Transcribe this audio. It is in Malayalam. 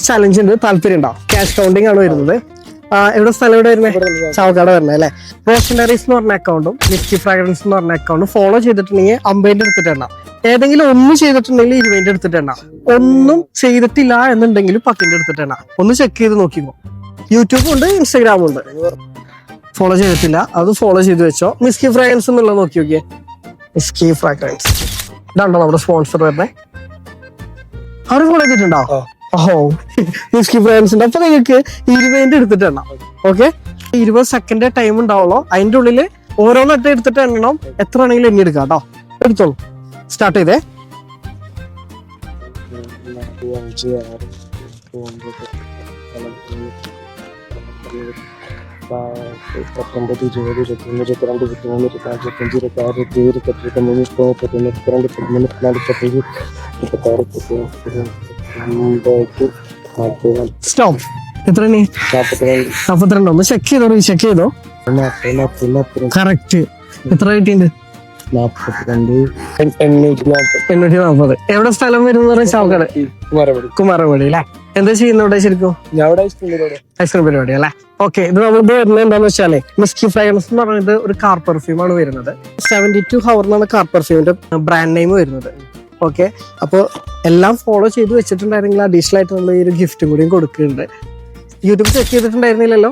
ചലഞ്ചിന് താല്പര്യം ഉണ്ടാവും. ക്യാഷ് കൗണ്ടിങ് ആണ് വരുന്നത്. എവിടെ സ്ഥലം എവിടെ വരുന്നത്? ചാവക്കാട് വരുന്നത് അല്ലെ. റോഷനറീസ് എന്ന് പറഞ്ഞ അക്കൗണ്ടും നിഫ്റ്റി ഫ്രാഗ്രൻസ് എന്ന് പറഞ്ഞ അക്കൗണ്ടും ഫോളോ ചെയ്തിട്ടുണ്ടെങ്കിൽ 50 എടുത്തിട്ടുണ്ടാവും. ഏതെങ്കിലും ഒന്ന് ചെയ്തിട്ടുണ്ടെങ്കിൽ 20 എടുത്തിട്ടുണ്ടാവും. ഒന്നും ചെയ്തിട്ടില്ല എന്നുണ്ടെങ്കിൽ 10 എടുത്തിട്ടുണ്ടാവും. ഒന്ന് ചെക്ക് ചെയ്ത് നോക്കിക്കോ. യൂട്യൂബും ഉണ്ട്, ഇൻസ്റ്റാഗ്രാമും ഉണ്ട്. ഫോളോ ചെയ്തിട്ടില്ല അത് ഫോളോ ചെയ്ത് വെച്ചോ. മിസ്കി ഫ്രാഗ്രൻസ് എന്നുള്ളത് നോക്കി നോക്കിയേ. മിസ്കി ഫ്രാഗ്രൻസ് ഇതാണോ നമ്മുടെ സ്പോൺസർ വരുന്നത്. അവർ ഫോളോ ചെയ്തിട്ടുണ്ടോ? ഓഹോ, മിസ്കി ഫ്രാഗ്രൻസ്. അപ്പൊ നിങ്ങൾക്ക് 20 എടുത്തിട്ടുണ്ടാവും. ഓക്കെ, 20 സെക്കൻഡ് ടൈം ഉണ്ടാവുള്ളൂ. അതിന്റെ ഉള്ളിൽ ഓരോന്നെട്ട് എടുത്തിട്ട് എണ്ണണം. എത്ര ആണെങ്കിലും എണ്ണി എടുക്കാം കേട്ടോ. എടുത്തോളൂ. സ്റ്റാർട്ട് ചെയ്തേ. 42 ഒന്ന് ചെക്ക് ചെയ്തോ. ചെക്ക് ചെയ്തോ. കറക്റ്റ്. എത്ര കിട്ടിയിട്ടുണ്ട്? 840. എവിടെ സ്ഥലം വരുന്നത്? ചാവക്കാട് കുമാരപടി അല്ലെ. എന്താ ചെയ്യുന്നത് ഇവിടെ ശരിക്കും? ഐസ്ക്രീം പരിപാടി അല്ലെ. ഓക്കെ, ഇത് നമ്മളിത് വരുന്നത് എന്താന്ന് വെച്ചാലേ മിസ്കി ഫ്രാഗ്രൻസ് എന്ന് പറയുന്നത് ഒരു കാർ പെർഫ്യൂം ആണ് വരുന്നത്. 72 ഹവർ എന്നാണ് കാർ പെർഫ്യൂമിന്റെ ബ്രാൻഡ് നെയിം വരുന്നത്. ഓക്കെ, അപ്പോൾ എല്ലാം ഫോളോ ചെയ്ത് വെച്ചിട്ടുണ്ടായിരുന്നെങ്കിൽ അഡീഷണൽ ആയിട്ട് നമ്മൾ ഈ ഒരു ഗിഫ്റ്റും കൂടിയും കൊടുക്കുന്നുണ്ട്. YouTube check ചെയ്തിട്ടുണ്ടായിരുന്നില്ലല്ലോ?